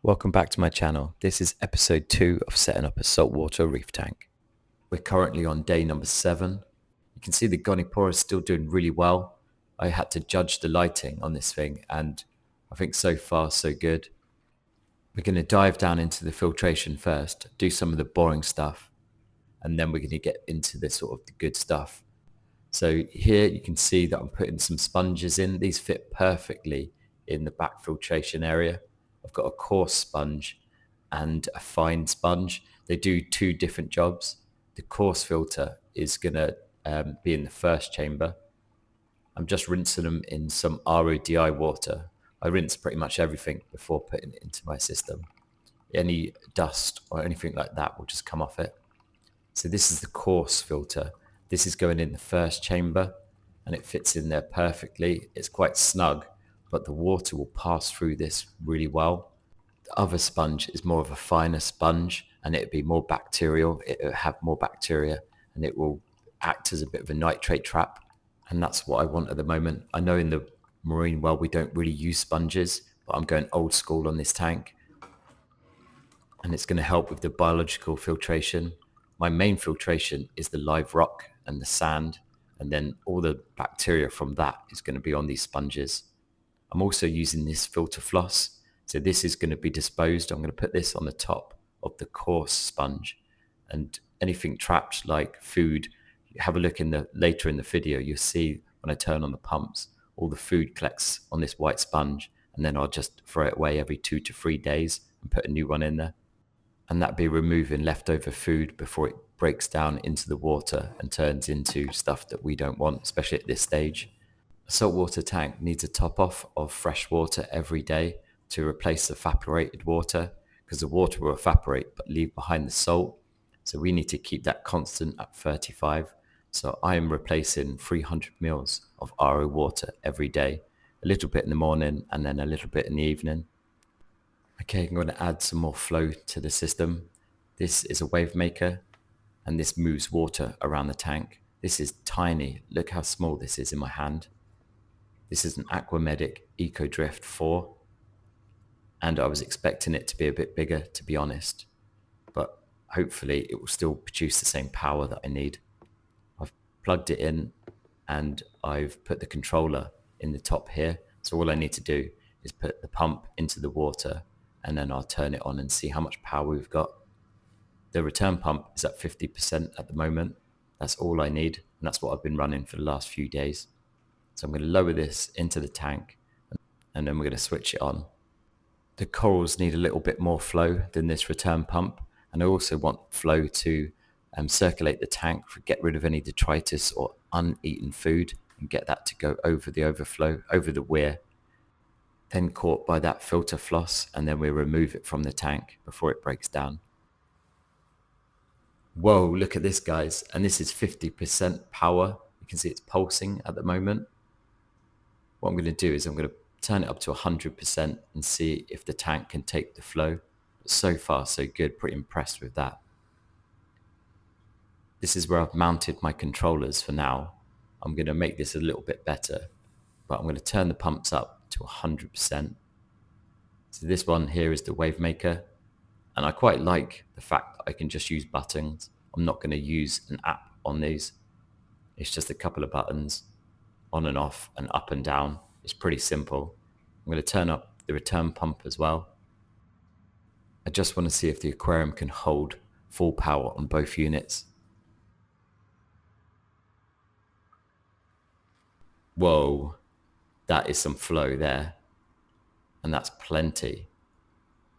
Welcome back to my channel. This is episode 2 of setting up a saltwater reef tank. We're currently on day number 7. You can see the Gonipora is still doing really well. I had to judge the lighting on this thing and I think so far so good. We're going to dive down into the filtration first, do some of the boring stuff, and then we're going to get into the sort of the good stuff. So here you can see that I'm putting some sponges in. These fit perfectly in the back filtration area. I've got a coarse sponge and a fine sponge. They do 2 different jobs. The coarse filter is going to be in the first chamber. I'm just rinsing them in some RODI water. I rinse pretty much everything before putting it into my system. Any dust or anything like that will just come off it. So this is the coarse filter. This is going in the first chamber and it fits in there perfectly. It's quite snug, but the water will pass through this really well. The other sponge is more of a finer sponge and it'll be more bacterial. It'll have more bacteria and it will act as a bit of a nitrate trap. And that's what I want at the moment. I know in the marine world we don't really use sponges, but I'm going old school on this tank. And it's going to help with the biological filtration. My main filtration is the live rock and the sand, and then all the bacteria from that is going to be on these sponges. I'm also using this filter floss. So this is going to be disposed. I'm going to put this on the top of the coarse sponge, and anything trapped like food, have a look later in the video, you'll see when I turn on the pumps, all the food collects on this white sponge, and then I'll just throw it away every 2 to 3 days and put a new one in there. And that'd be removing leftover food before it breaks down into the water and turns into stuff that we don't want, especially at this stage. A saltwater tank needs a top off of fresh water every day to replace the evaporated water, because the water will evaporate but leave behind the salt. So we need to keep that constant at 35. So I am replacing 300 mils of RO water every day, a little bit in the morning and then a little bit in the evening. Okay, I'm going to add some more flow to the system. This is a wave maker and this moves water around the tank. This is tiny. Look how small this is in my hand. This is an Aquamedic EcoDrift 4 and I was expecting it to be a bit bigger, to be honest, but hopefully it will still produce the same power that I need. I've plugged it in and I've put the controller in the top here. So all I need to do is put the pump into the water and then I'll turn it on and see how much power we've got. The return pump is at 50% at the moment. That's all I need, and that's what I've been running for the last few days. So I'm going to lower this into the tank and then we're going to switch it on. The corals need a little bit more flow than this return pump, and I also want flow to circulate the tank, get rid of any detritus or uneaten food and get that to go over the overflow, over the weir, then caught by that filter floss, and then we remove it from the tank before it breaks down. Whoa, look at this, guys. And this is 50% power. You can see it's pulsing at the moment. What I'm going to do is I'm going to turn it up to 100% and see if the tank can take the flow. But so far, so good. Pretty impressed with that. This is where I've mounted my controllers for now. I'm going to make this a little bit better, but I'm going to turn the pumps up to 100%. So this one here is the wave maker, and I quite like the fact that I can just use buttons. I'm not going to use an app on these. It's just a couple of buttons, on and off and up and down. It's pretty simple. I'm going to turn up the return pump as well. I just want to see if the aquarium can hold full power on both units. Whoa. That is some flow there, and that's plenty.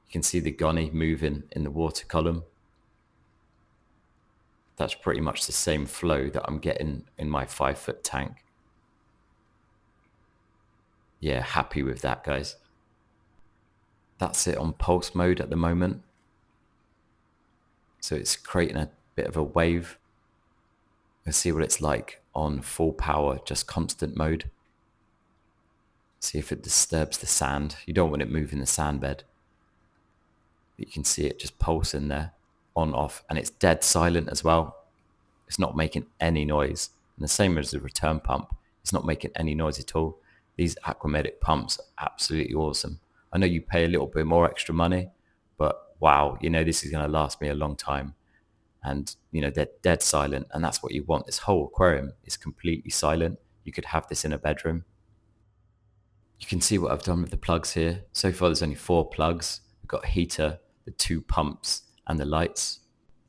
You can see the gonny moving in the water column. That's pretty much the same flow that I'm getting in my 5-foot tank. Yeah, happy with that, guys. That's it on pulse mode at the moment. So it's creating a bit of a wave. Let's see what it's like on full power, just constant mode. See if it disturbs the sand. You don't want it moving the sand bed. But you can see it just pulsing there, on, off, and it's dead silent as well. It's not making any noise. And the same as the return pump, it's not making any noise at all. These Aquamedic pumps are absolutely awesome. I know you pay a little bit more extra money, wow, this is going to last me a long time. And, they're dead silent. And that's what you want. This whole aquarium is completely silent. You could have this in a bedroom. You can see what I've done with the plugs here. So far, there's only 4 plugs. We've got a heater, the 2 pumps, and the lights.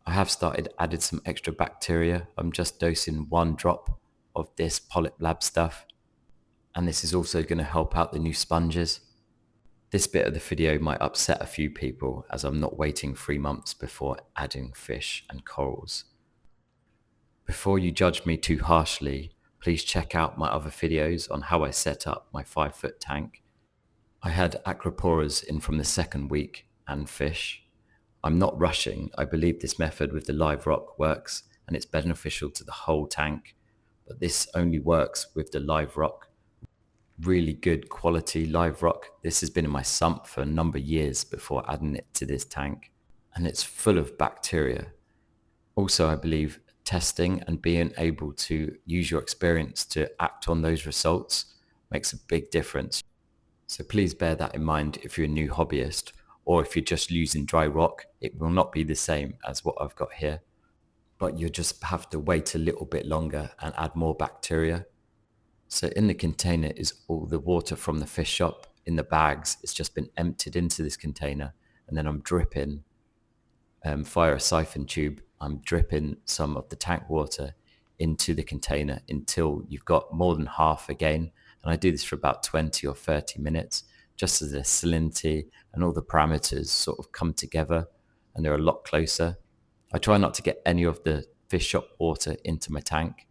I have added some extra bacteria. I'm just dosing 1 drop of this Polyp Lab stuff. And this is also going to help out the new sponges. This bit of the video might upset a few people as I'm not waiting 3 months before adding fish and corals. Before you judge me too harshly, please check out my other videos on how I set up my 5-foot tank. I had acroporas in from the 2nd week and fish. I'm not rushing. I believe this method with the live rock works and it's beneficial to the whole tank, but this only works with the live rock. Really good quality live rock. This has been in my sump for a number of years before adding it to this tank, and it's full of bacteria. Also, I believe testing and being able to use your experience to act on those results makes a big difference. So please bear that in mind if you're a new hobbyist, or if you're just using dry rock, it will not be the same as what I've got here, but you just have to wait a little bit longer and add more bacteria. So in the container is all the water from the fish shop. In the bags, it's just been emptied into this container, and then I'm dripping via a siphon tube. I'm dripping some of the tank water into the container until you've got more than half again. And I do this for about 20 or 30 minutes, just as the salinity and all the parameters sort of come together and they're a lot closer. I try not to get any of the fish shop water into my tank.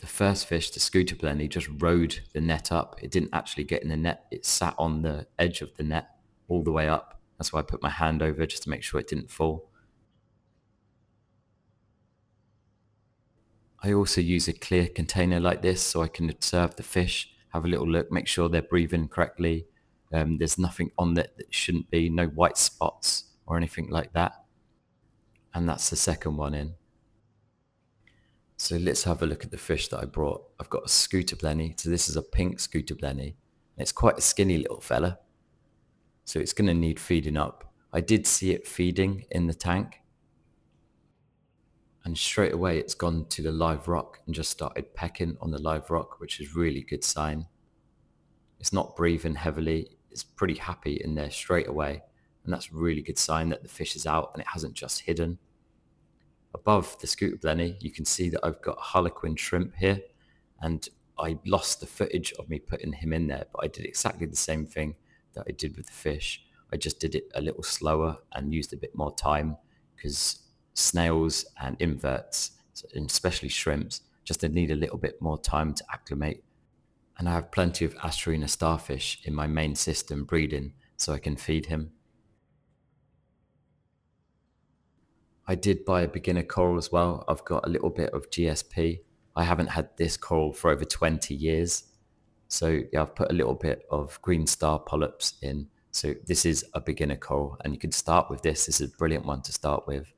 The first fish, the scooter blenny, just rode the net up. It didn't actually get in the net. It sat on the edge of the net all the way up. That's why I put my hand over just to make sure it didn't fall. I also use a clear container like this so I can observe the fish, have a little look, make sure they're breathing correctly. There's nothing on that shouldn't be, no white spots or anything like that. And that's the second one in. So let's have a look at the fish that I brought. I've got a scooter blenny. So this is a pink scooter blenny. It's quite a skinny little fella. So it's going to need feeding up. I did see it feeding in the tank. And straight away it's gone to the live rock and just started pecking on the live rock, which is really good sign. It's not breathing heavily. It's pretty happy in there straight away. And that's a really good sign that the fish is out and it hasn't just hidden. Above the scooter blenny, you can see that I've got a harlequin shrimp here, and I lost the footage of me putting him in there, but I did exactly the same thing that I did with the fish. I just did it a little slower and used a bit more time because snails and inverts, and especially shrimps, just need a little bit more time to acclimate. And I have plenty of Asterina starfish in my main system breeding, so I can feed him. I did buy a beginner coral as well. I've got a little bit of GSP. I haven't had this coral for over 20 years. So yeah, I've put a little bit of green star polyps in. So this is a beginner coral and you can start with this. This is a brilliant one to start with.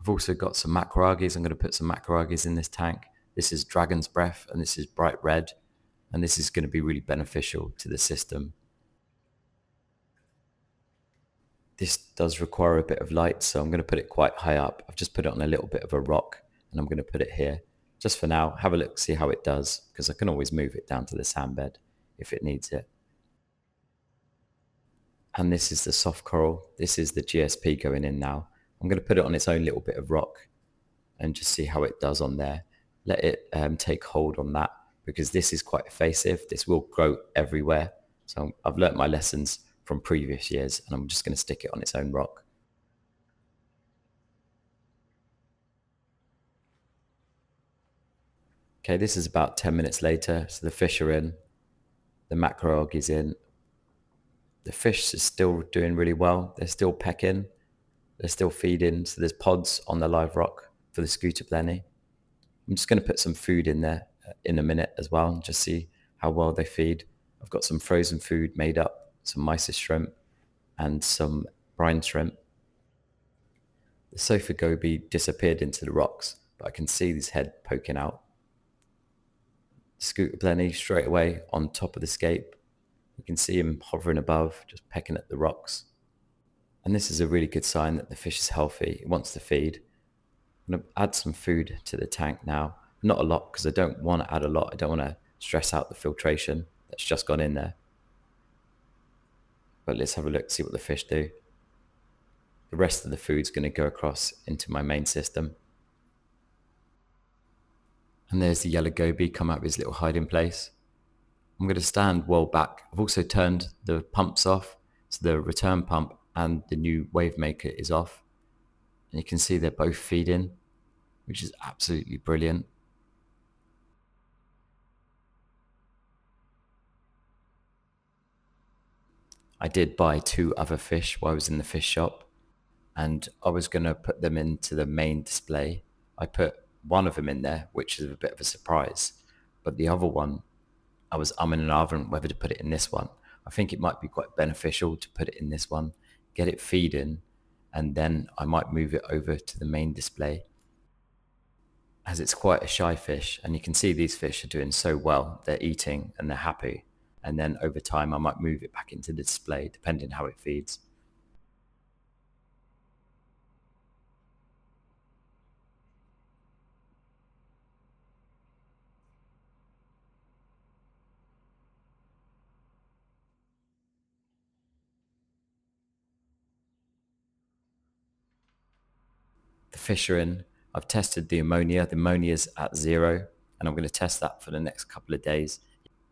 I've also got some macroalgae. I'm going to put some macroalgae in this tank. This is dragon's breath and this is bright red. And this is going to be really beneficial to the system. This does require a bit of light, so I'm going to put it quite high up. I've just put it on a little bit of a rock and I'm going to put it here. Just for now, have a look, see how it does, because I can always move it down to the sand bed if it needs it. And this is the soft coral. This is the GSP going in now. I'm going to put it on its own little bit of rock and just see how it does on there. Let it take hold on that, because this is quite evasive. This will grow everywhere. So I've learnt my lessons from previous years and I'm just going to stick it on its own rock. Okay, this is about 10 minutes later. So the fish are in, the macroalgae is in. The fish is still doing really well. They're still pecking, they're still feeding. So there's pods on the live rock for the scooter blenny. I'm just going to put some food in there in a minute as well and just see how well they feed. I've got some frozen food made up, some mysis shrimp and some brine shrimp. The sofa goby disappeared into the rocks, but I can see his head poking out. Scooter blenny straight away on top of the scape. You can see him hovering above, just pecking at the rocks. And this is a really good sign that the fish is healthy. It wants to feed. I'm going to add some food to the tank now. Not a lot, because I don't want to add a lot. I don't want to stress out the filtration that's just gone in there. But let's have a look, see what the fish do. The rest of the food's going to go across into my main system. And there's the yellow goby come out of his little hiding place. I'm going to stand well back. I've also turned the pumps off, so the return pump and the new wave maker is off. And you can see they're both feeding, which is absolutely brilliant. I did buy 2 other fish while I was in the fish shop, and I was going to put them into the main display. I put one of them in there, which is a bit of a surprise, but the other one, I was umming and ahhing whether to put it in this one. I think it might be quite beneficial to put it in this one, get it feeding, and then I might move it over to the main display, as it's quite a shy fish. And you can see these fish are doing so well. They're eating and they're happy. And then over time, I might move it back into the display, depending how it feeds. The fish are in. I've tested the ammonia. The ammonia is at 0, and I'm going to test that for the next couple of days.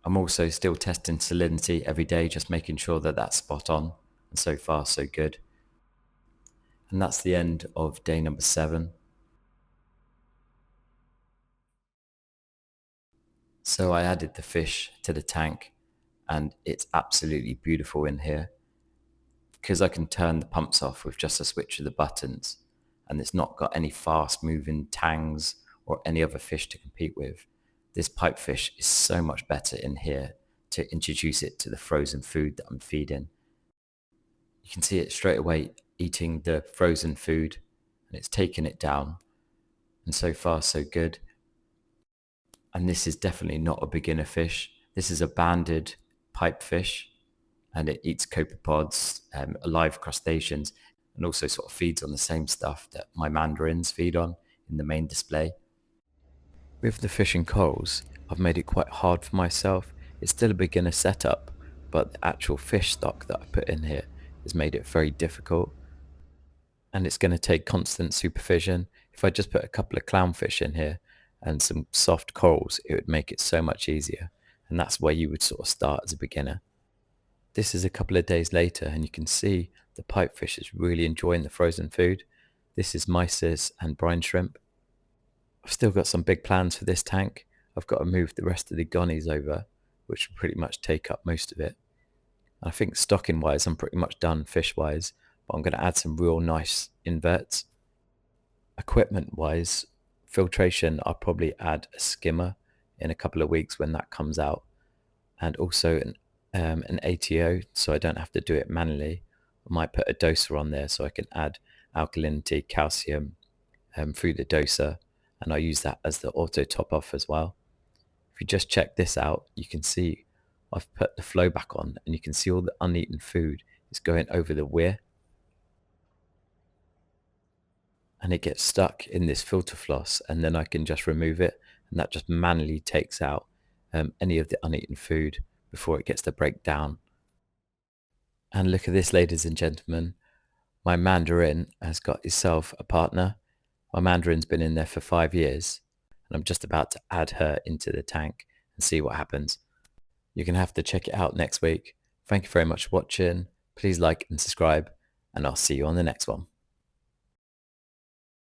I'm also still testing salinity every day, just making sure that that's spot on. And so far, so good. And that's the end of day number 7. So I added the fish to the tank, and it's absolutely beautiful in here, because I can turn the pumps off with just a switch of the buttons, and it's not got any fast moving tangs or any other fish to compete with. This pipefish is so much better in here to introduce it to the frozen food that I'm feeding. You can see it straight away eating the frozen food, and it's taking it down, and so far so good. And this is definitely not a beginner fish. This is a banded pipefish, and it eats copepods, alive crustaceans, and also sort of feeds on the same stuff that my mandarins feed on in the main display. With the fish and corals, I've made it quite hard for myself. It's still a beginner setup, but the actual fish stock that I put in here has made it very difficult. And it's going to take constant supervision. If I just put a couple of clownfish in here and some soft corals, it would make it so much easier. And that's where you would sort of start as a beginner. This is a couple of days later, and you can see the pipefish is really enjoying the frozen food. This is mysis and brine shrimp. I've still got some big plans for this tank. I've got to move the rest of the gonnies over, which will pretty much take up most of it. I think stocking wise, I'm pretty much done fish wise, but I'm going to add some real nice inverts. Equipment wise, filtration, I'll probably add a skimmer in a couple of weeks when that comes out, and also an ATO, so I don't have to do it manually. I might put a doser on there so I can add alkalinity, calcium through the doser, and I use that as the auto top off as well. If you just check this out, you can see I've put the flow back on, and you can see all the uneaten food is going over the weir, and it gets stuck in this filter floss, and then I can just remove it, and that just manually takes out any of the uneaten food before it gets to break down. And look at this, ladies and gentlemen. My mandarin has got itself a partner. My mandarin's been in there for 5 years, and I'm just about to add her into the tank and see what happens. You're going to have to check it out next week. Thank you very much for watching. Please like and subscribe, and I'll see you on the next one.